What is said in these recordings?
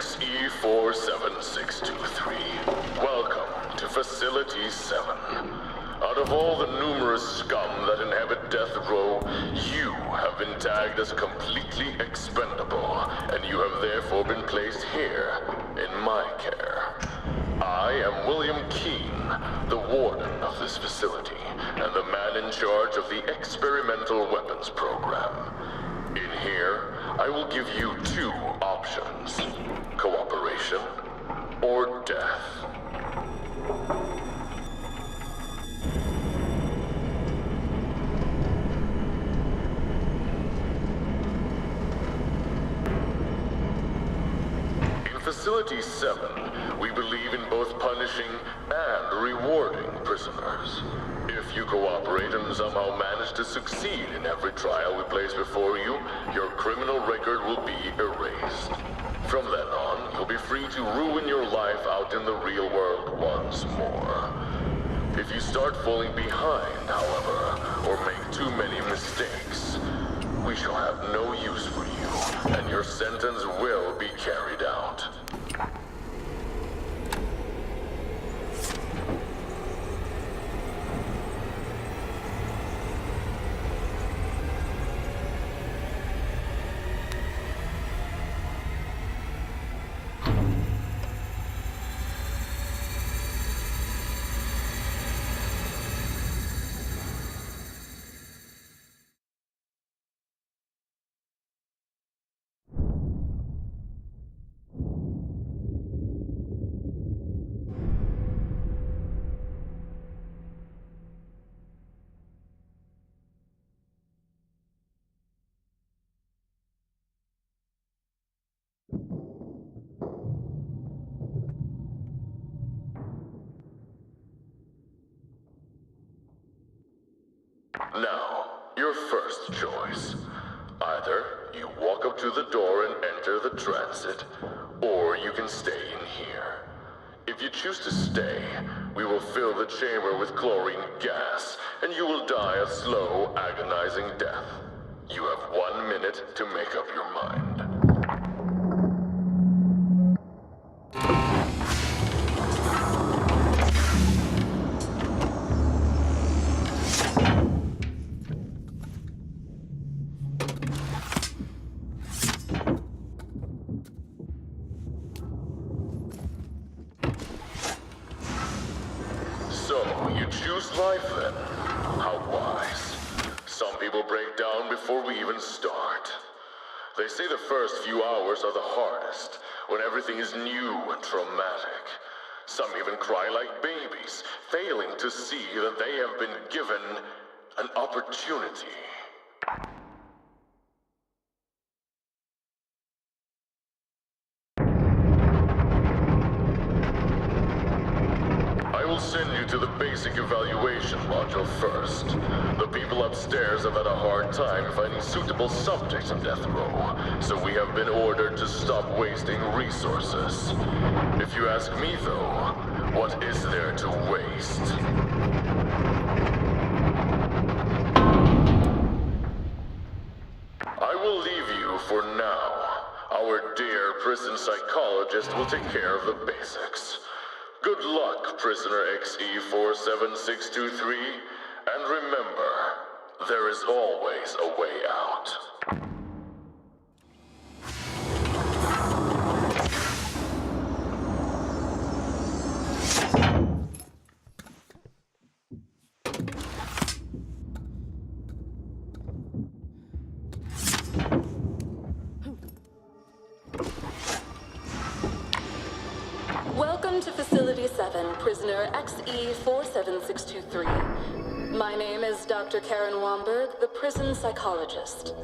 XE47623. Welcome to Facility 7. Out of all the numerous scum that inhabit death row, you have been tagged as completely expendable, and you have therefore been placed here, in my care. I am William Keene, the warden of this facility, and the man in charge of the experimental weapons program. In here, I will give you two options: cooperation or death. In Facility 7, we believe in both punishing and rewarding prisoners. If you cooperate and somehow manage to succeed in every trial we place before you, your criminal record will be erased. From then on, you'll be free to ruin your life out in the real world once more. If you start falling behind, however, or make too many mistakes, we shall have no use for you, and your sentence will be carried out. Now, your first choice. Either you walk up to the door and enter the transit, or you can stay in here. If you choose to stay, we will fill the chamber with chlorine gas, and you will die a slow, agonizing death. You have 1 minute to make up your mind. So, you choose life then? How wise. Some people break down before we even start. They say the first few hours are the hardest, when everything is new and traumatic. Some even cry like babies, failing to see that they have been given an opportunity. I will send you to the basic evaluation module first. The people upstairs have had a hard time finding suitable subjects in death row, so we have been ordered to stop wasting resources. If you ask me though, what is there to waste? I will leave you for now. Our dear prison psychologist will take care of the basics. Good luck, prisoner XE47623, and remember, there is always a way out. Welcome to Facility 7, prisoner XE47623. My name is Dr. Karen Womberg, the prison psychologist.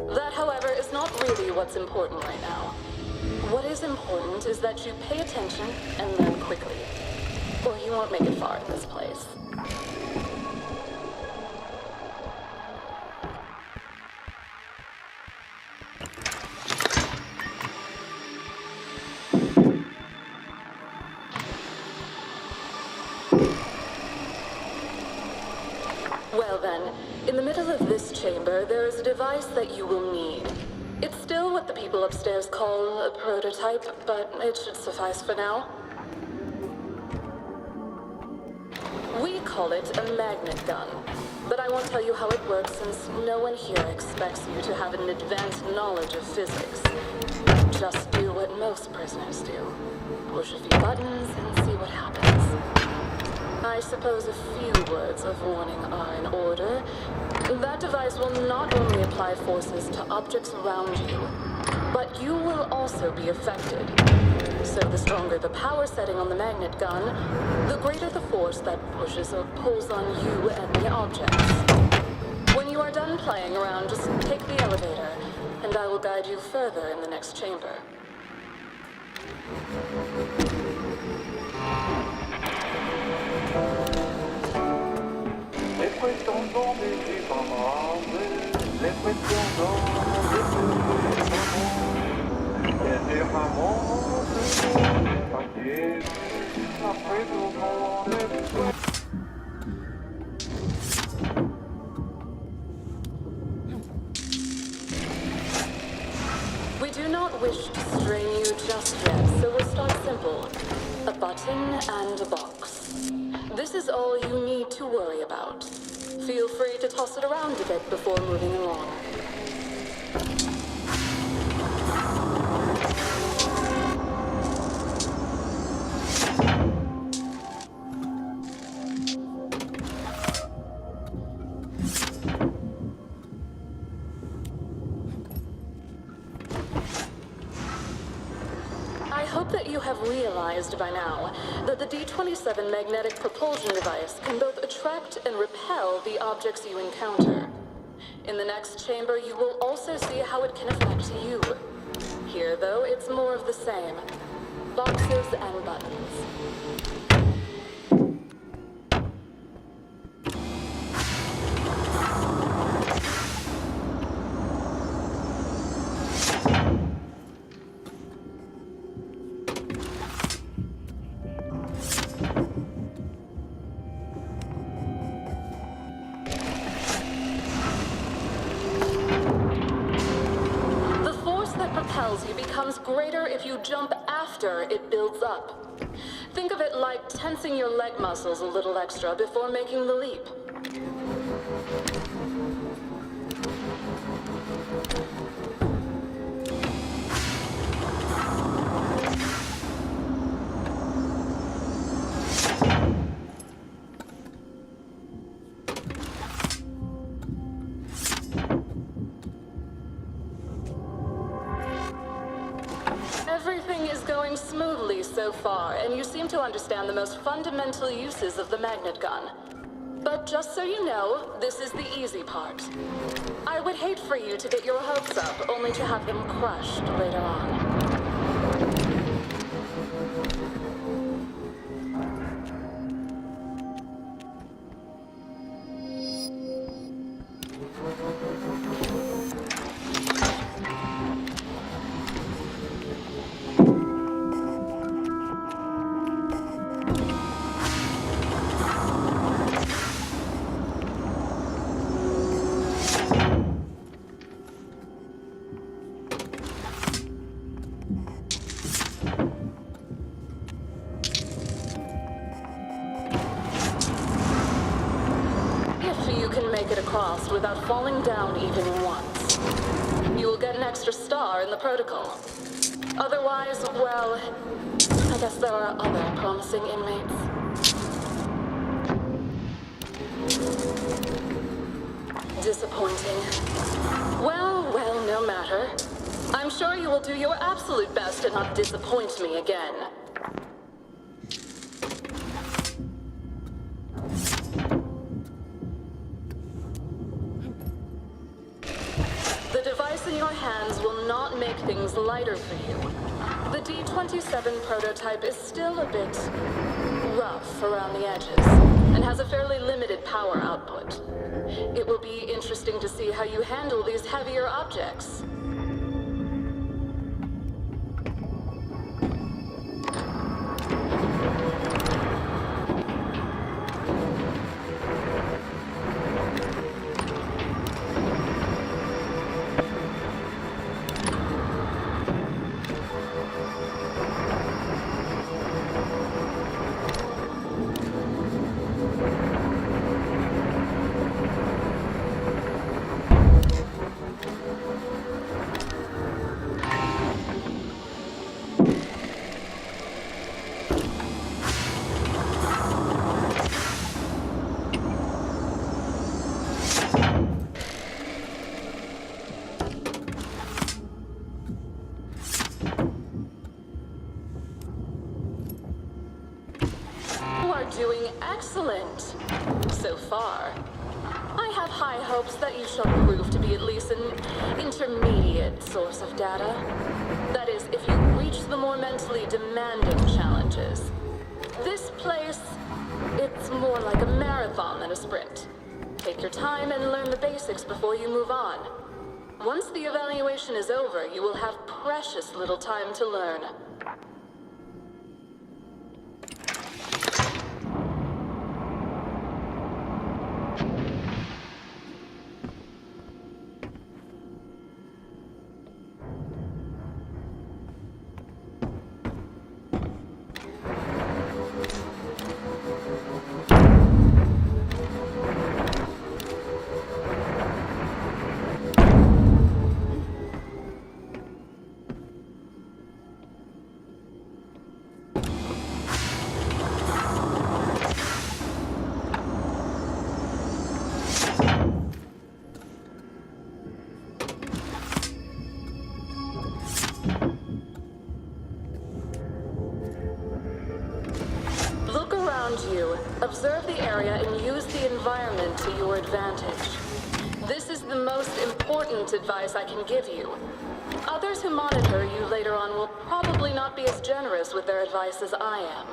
That, however, is not really what's important right now. What is important is that you pay attention and learn quickly, or you won't make it far in this place. Well then, in the middle of this chamber, there is a device that you will need. It's still still what the people upstairs call a prototype, but it should suffice for now. We call it a magnet gun, but I won't tell you how it works since no one here expects you to have an advanced knowledge of physics. Just do what most prisoners do. Push a few buttons and see what happens. I suppose a few words of warning are in order. That device will not only apply forces to objects around you, but you will also be affected. So the stronger the power setting on the magnet gun, the greater the force that pushes or pulls on you and the objects. When you are done playing around, just take the elevator, and I will guide you further in the next chamber. Les prétendants des épargnés, les prétendants des épargnants, après tout le monde. We do not wish to strain you just yet, so we'll start simple. A button and a box. This is all you need to worry about. Feel free to toss it around a bit before moving along. I hope that you have realized by now that the D-27 magnetic propulsion device can both attract and repel the objects you encounter. In the next chamber, you will also see how it can affect you. Here, though, it's more of the same. Boxes and buttons. You becomes greater if you jump after it builds up. Think of it like tensing your leg muscles a little extra before making the leap. Everything is going smoothly so far, and you seem to understand the most fundamental uses of the magnet gun. But just so you know, this is the easy part. I would hate for you to get your hopes up, only to have them crushed later on. Across without falling down even once. You will get an extra star in the protocol. Otherwise, well, I guess there are other promising inmates. Disappointing. Well, no matter. I'm sure you will do your absolute best to not disappoint me again. In your hands will not make things lighter for you. The D-27 prototype is still a bit rough around the edges and has a fairly limited power output. It will be interesting to see how you handle these heavier objects. doing excellent. So far. I have high hopes that you shall prove to be at least an intermediate source of data. That is, if you reach the more mentally demanding challenges. This place, it's more like a marathon than a sprint. Take your time and learn the basics before you move on. Once the evaluation is over, you will have precious little time to learn. Observe the area and use the environment to your advantage. This is the most important advice I can give you. Others who monitor you later on will probably not be as generous with their advice as I am.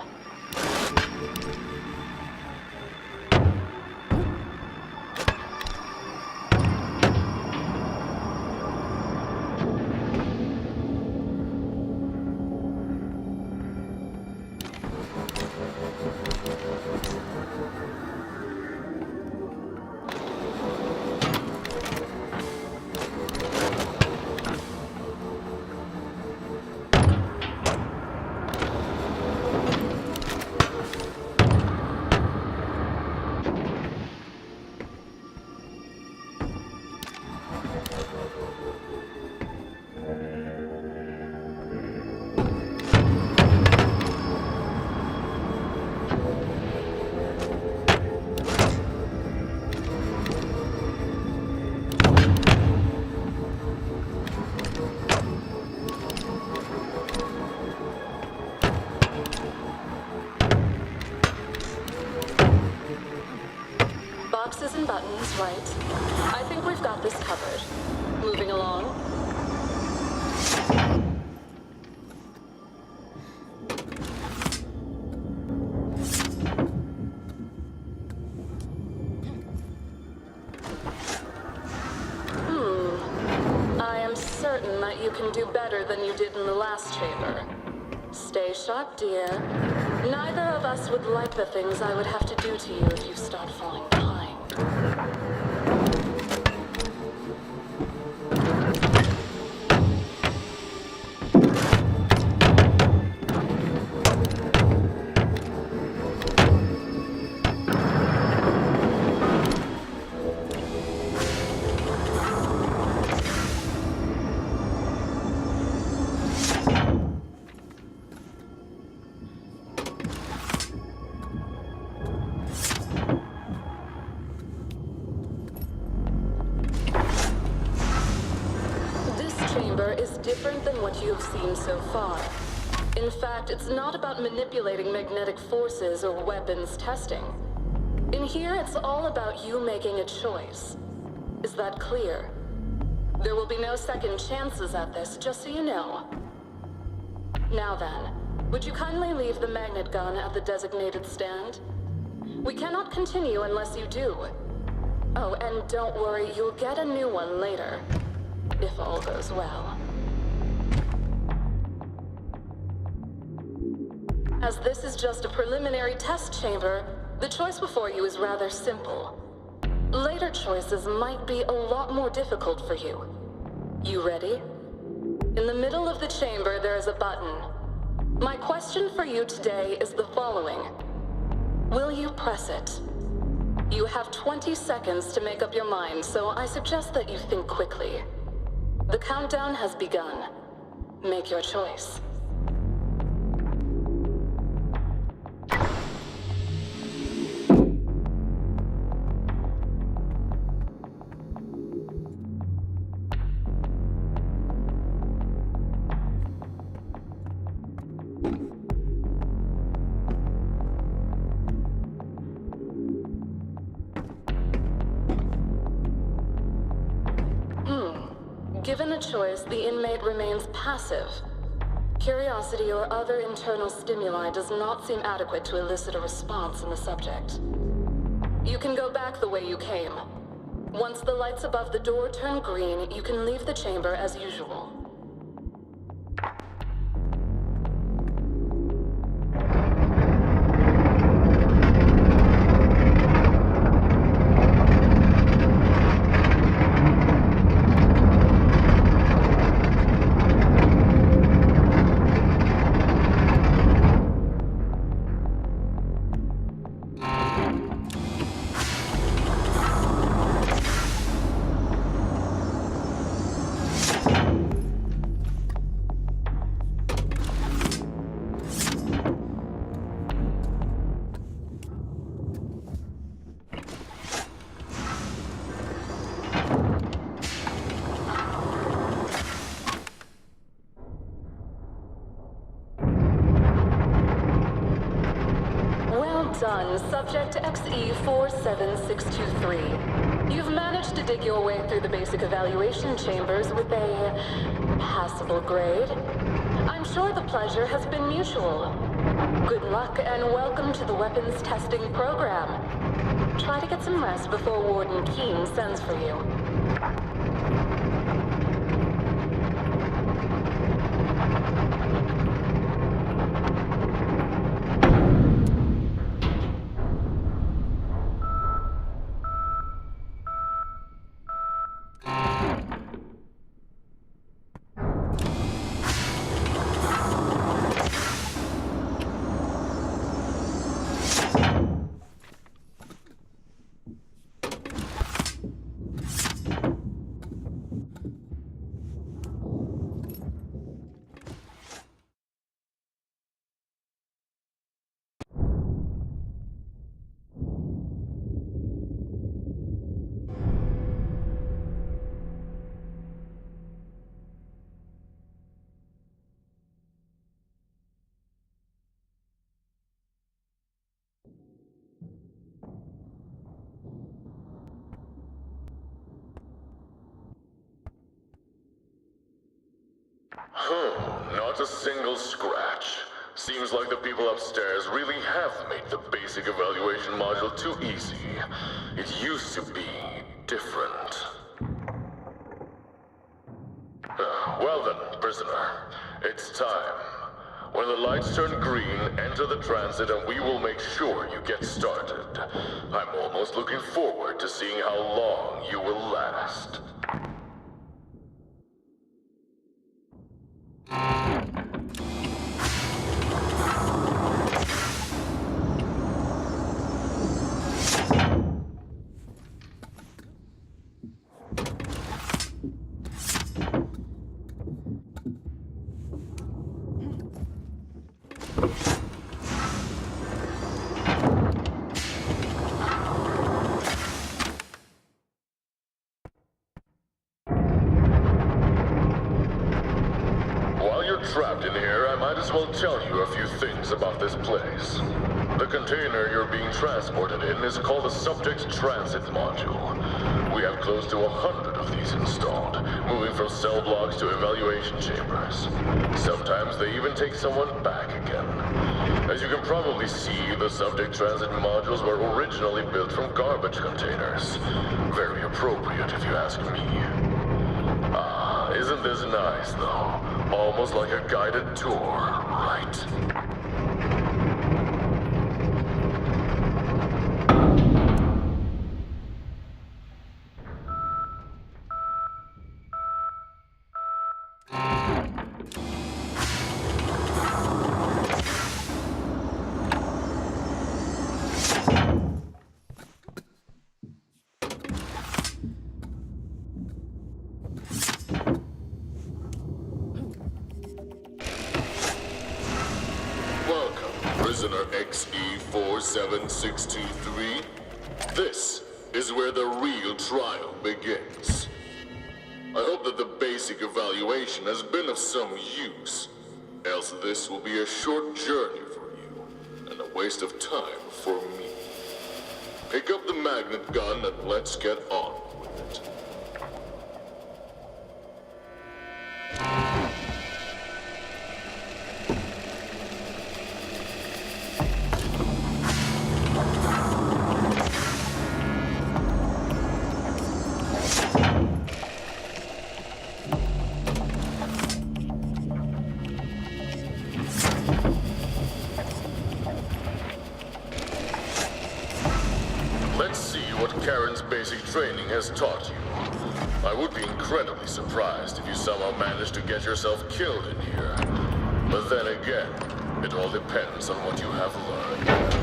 Boxes and buttons, right. I think we've got this covered. Moving along. I am certain that you can do better than you did in the last chamber. Stay sharp, dear. Neither of us would like the things I would have to do to you if you start falling behind. Is different than what you have seen so far. In fact, it's not about manipulating magnetic forces or weapons testing. In here, it's all about you making a choice. Is that clear? There will be no second chances at this, just so you know. Now then, would you kindly leave the magnet gun at the designated stand? We cannot continue unless you do. Oh, and don't worry, you'll get a new one later. If all goes well. As this is just a preliminary test chamber, the choice before you is rather simple. Later choices might be a lot more difficult for you. You ready? In the middle of the chamber, there is a button. My question for you today is the following. Will you press it? You have 20 seconds to make up your mind, so I suggest that you think quickly. The countdown has begun. Make your choice. Given a choice, the inmate remains passive. Curiosity or other internal stimuli does not seem adequate to elicit a response in the subject. You can go back the way you came. Once the lights above the door turn green, you can leave the chamber as usual. Done, subject XE47623. You've managed to dig your way through the basic evaluation chambers with a passable grade. I'm sure the pleasure has been mutual. Good luck and welcome to the weapons testing program. Try to get some rest before Warden Keene sends for you. Not a single scratch. Seems like the people upstairs really have made the basic evaluation module too easy. It used to be different. Well then, prisoner, it's time. When the lights turn green, enter the transit and we will make sure you get started. I'm almost looking forward to seeing how long you will last. Trapped in here, I might as well tell you a few things about this place. The container you're being transported in is called a Subject Transit Module. We have close to 100 of these installed, moving from cell blocks to evaluation chambers. Sometimes they even take someone back again. As you can probably see, the Subject Transit Modules were originally built from garbage containers. Very appropriate if you ask me. Isn't this nice, though? Almost like a guided tour, right? Prisoner XE47623. This is where the real trial begins. I hope that the basic evaluation has been of some use, else this will be a short journey for you, and a waste of time for me. Pick up the magnet gun and let's get on with it. what Karen's basic training has taught you. I would be incredibly surprised if you somehow managed to get yourself killed in here. But then again, it all depends on what you have learned.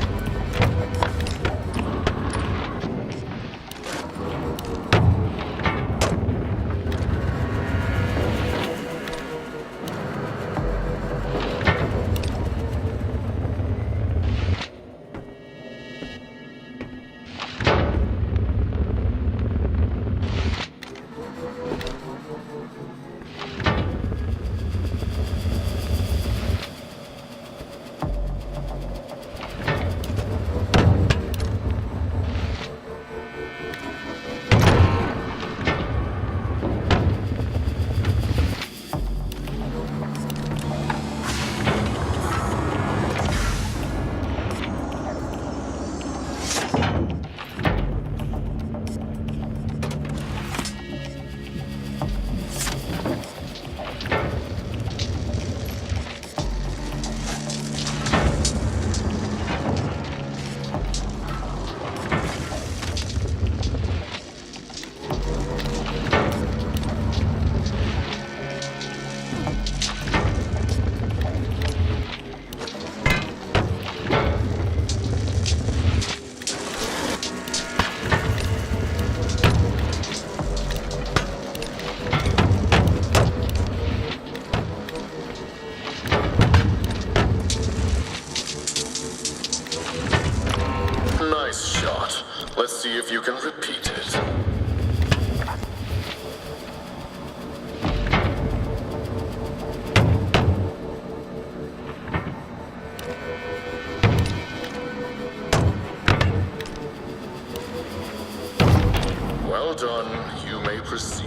Let's see if you can repeat it. Well done. You may proceed.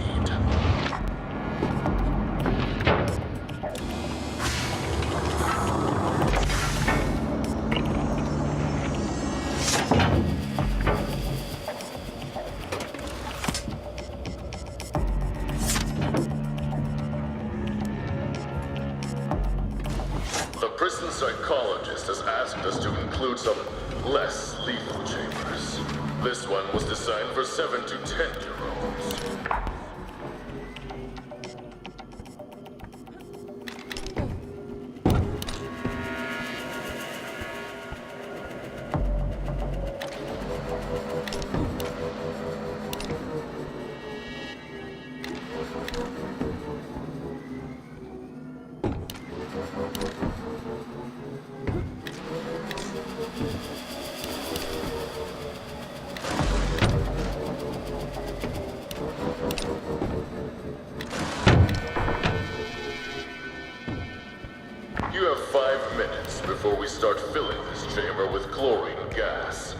The prison psychologist has asked us to include some less lethal chambers. This one was designed for 7 to 10-year-olds. You have 5 minutes before we start filling this chamber with chlorine gas.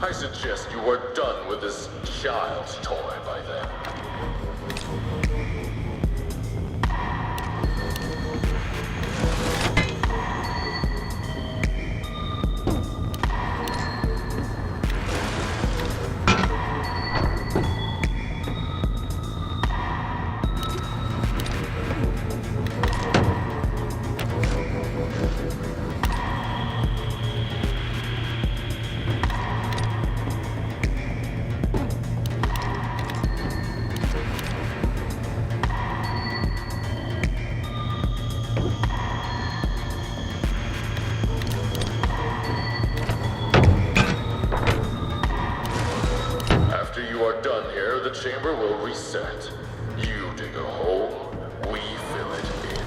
I suggest you are done with this child's toy by then. After you are done here, the chamber will reset. You dig a hole, we fill it in.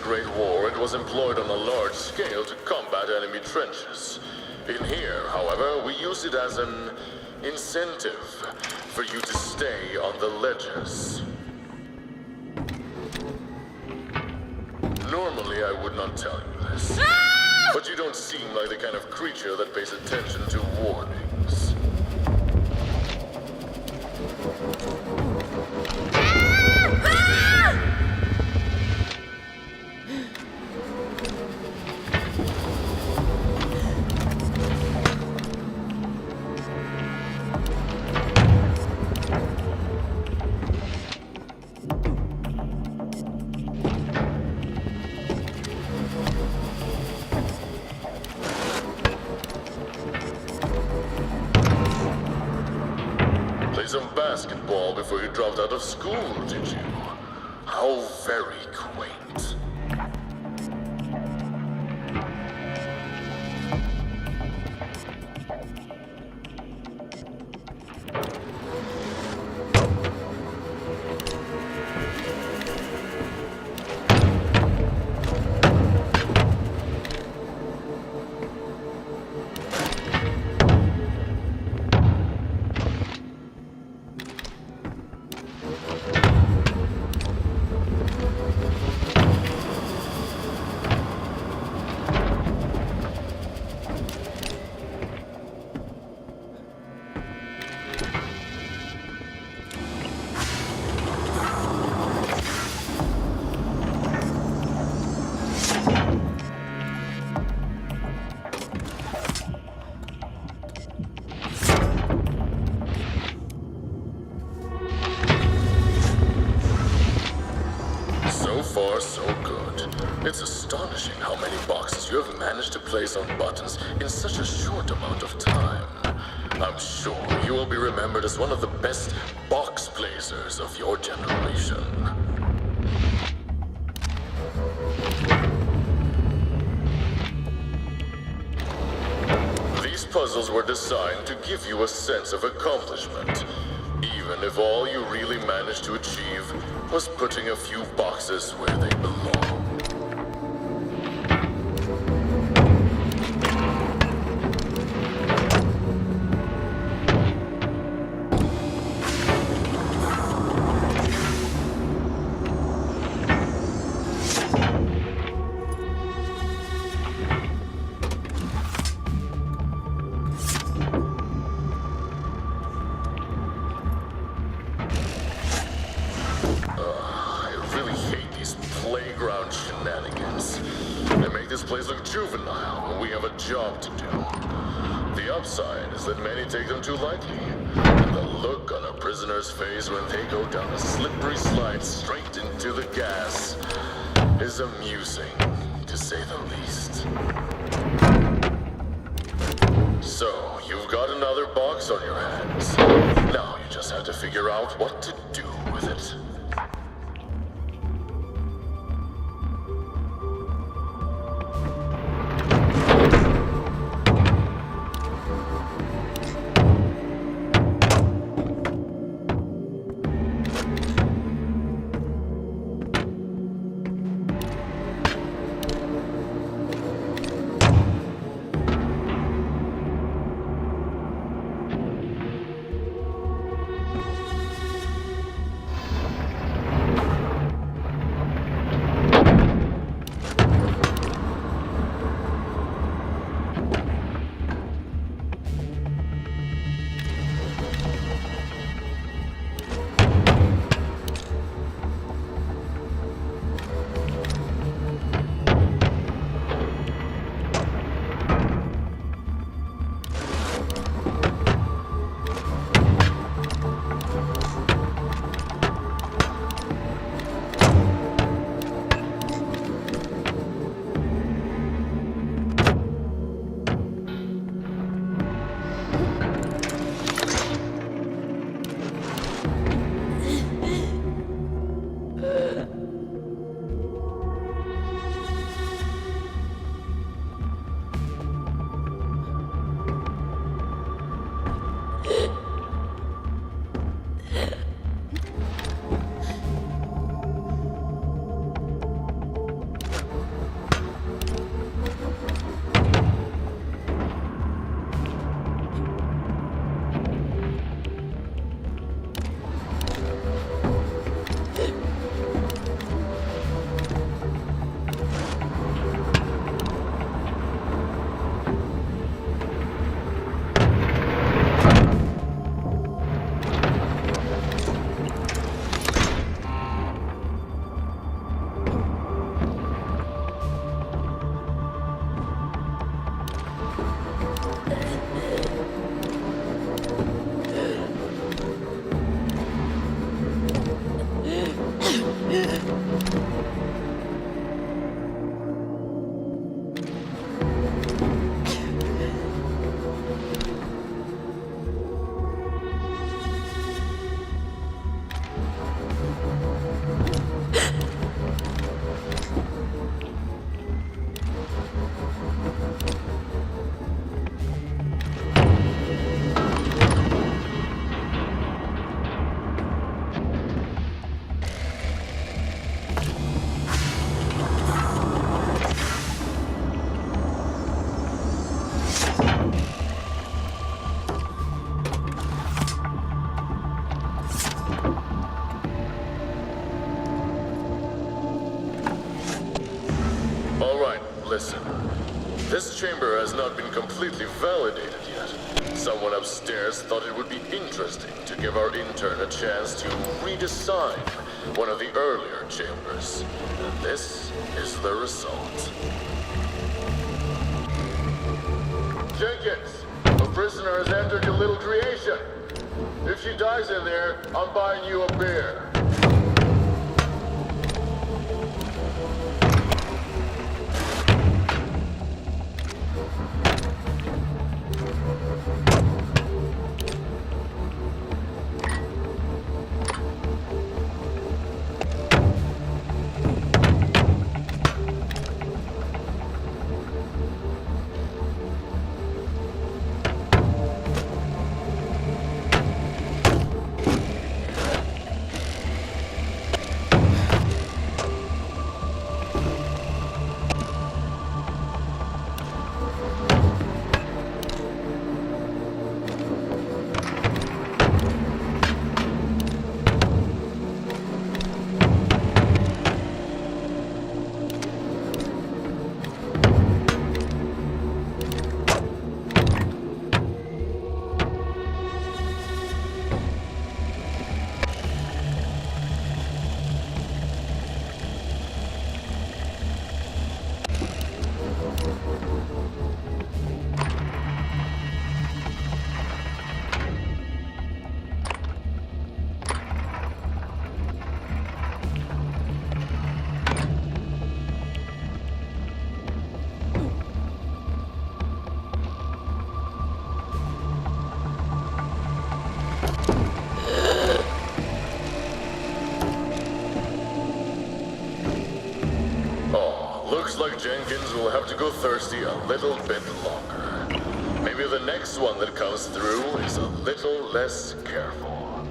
Great War, it was employed on a large scale to combat enemy trenches. In here, however, we use it as an incentive for you to stay on the ledges. Normally, I would not tell you this, but you don't seem like the kind of creature that pays attention to warnings. Some basketball before you dropped out of school, did you? How very quaint. So far, so good. It's astonishing how many boxes you have managed to place on buttons in such a short amount of time. I'm sure you will be remembered as one of the best box placers of your generation. These puzzles were designed to give you a sense of accomplishment, even if all you really managed to achieve was putting a few boxes where they belong. Playground shenanigans. They make this place look juvenile when we have a job to do. The upside is that many take them too lightly, and the look on a prisoner's face when they go down a slippery slide straight into the gas is amusing, to say the least. So, you've got another box on your hands. Now you just have to figure out what to do with it. Listen. This chamber has not been completely validated yet. Someone upstairs thought it would be interesting to give our intern a chance to redesign one of the earlier chambers. And this is the result. Jenkins, a prisoner has entered your little creation. If she dies in there, I'm buying you a beer. Looks like Jenkins will have to go thirsty a little bit longer. Maybe the next one that comes through is a little less careful.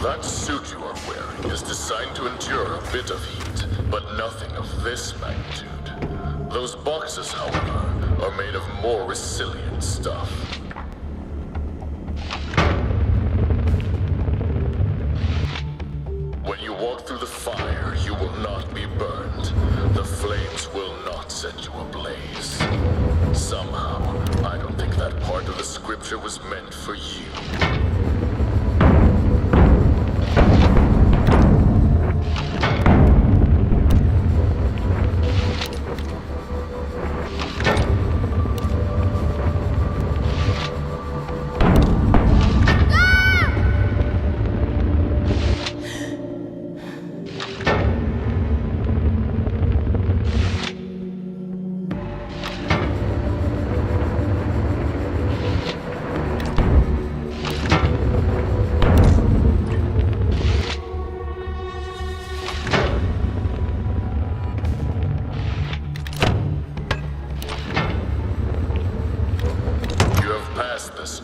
That suit you are wearing is designed to endure a bit of heat, but nothing of this magnitude. Those boxes, however, are made of more resilient stuff. When you walk through the fire, you will not be burned. The flames will not set you ablaze. Somehow, I don't think that part of the scripture was meant for you.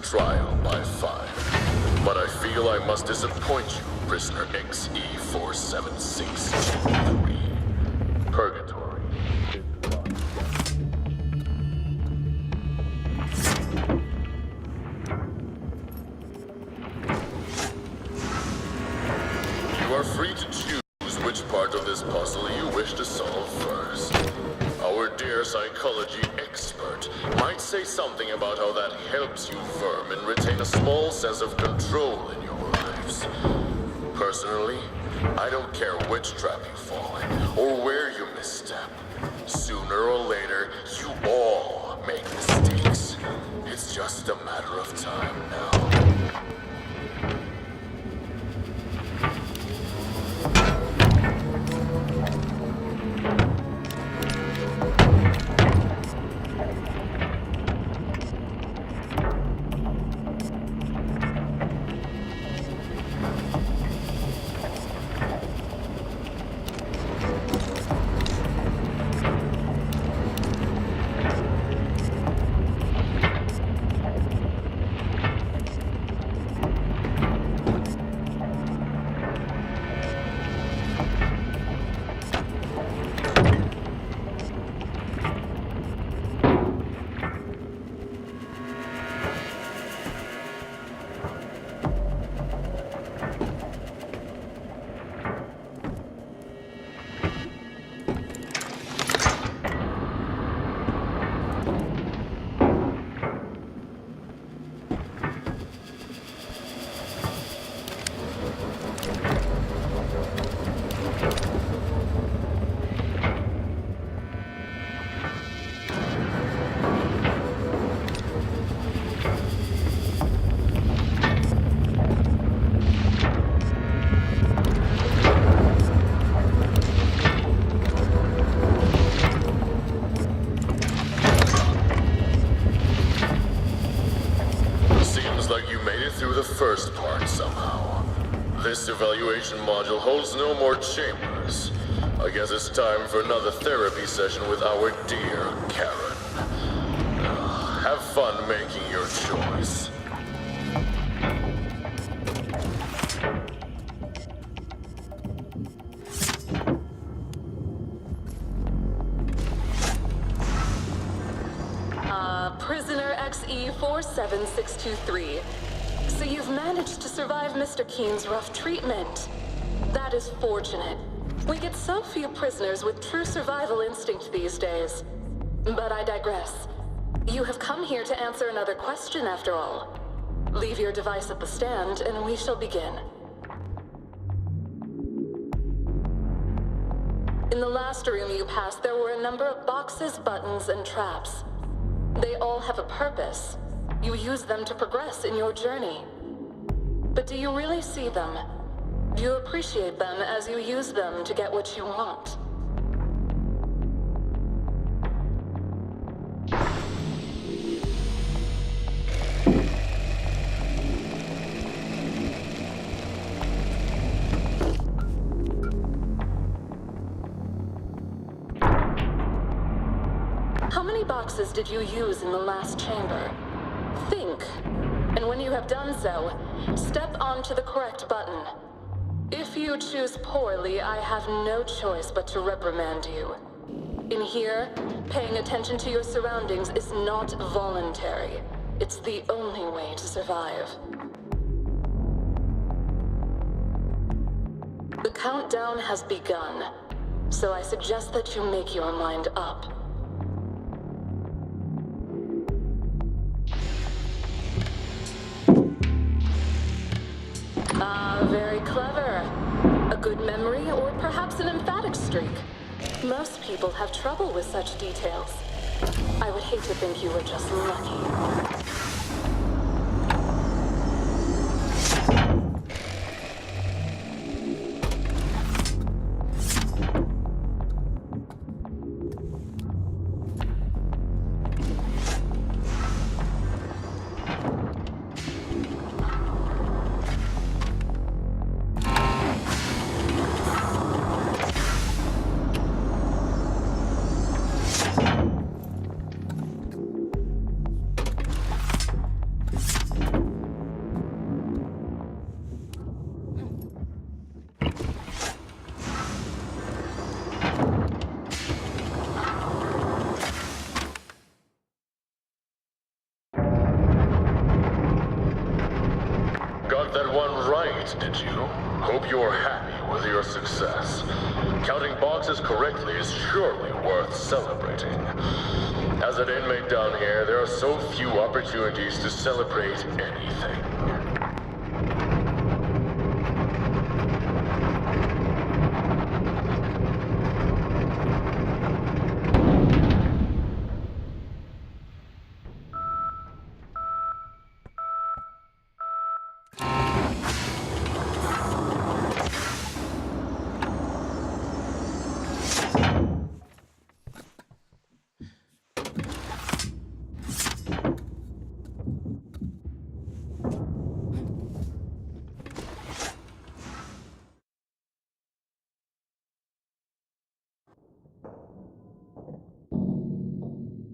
Trial by fire. But I feel I must disappoint you, prisoner XE-47623. Purgatory is done. You are free to choose which part of this puzzle you wish to solve first. Our dear psychology expert might say something about how that helps you vermin retain a small sense of control in your lives. Personally, I don't care which trap you fall in, or where you misstep. Sooner or later, you all make mistakes. It's just a matter of time now. through the first part somehow. This evaluation module holds no more chambers. I guess it's time for another therapy session with our dear Karen. Have fun making your choice. Prisoner XE47623. So you've managed to survive Mr. Keen's rough treatment. That is fortunate. We get so few prisoners with true survival instinct these days. But I digress. You have come here to answer another question after all. Leave your device at the stand and we shall begin. In the last room you passed, there were a number of boxes, buttons, and traps. They all have a purpose. You use them to progress in your journey. But do you really see them? Do you appreciate them as you use them to get what you want? How many boxes did you use in the last chamber? Think. And when you have done so, step onto the correct button. If you choose poorly, I have no choice but to reprimand you. In here, paying attention to your surroundings is not voluntary. It's the only way to survive. The countdown has begun, so I suggest that you make your mind up. Very clever. A good memory, or perhaps an emphatic streak. Most people have trouble with such details. I would hate to think you were just lucky. Got that one right, did you? Hope you're happy with your success. Counting boxes correctly is surely worth celebrating. As an inmate down here, there are so few opportunities to celebrate anything.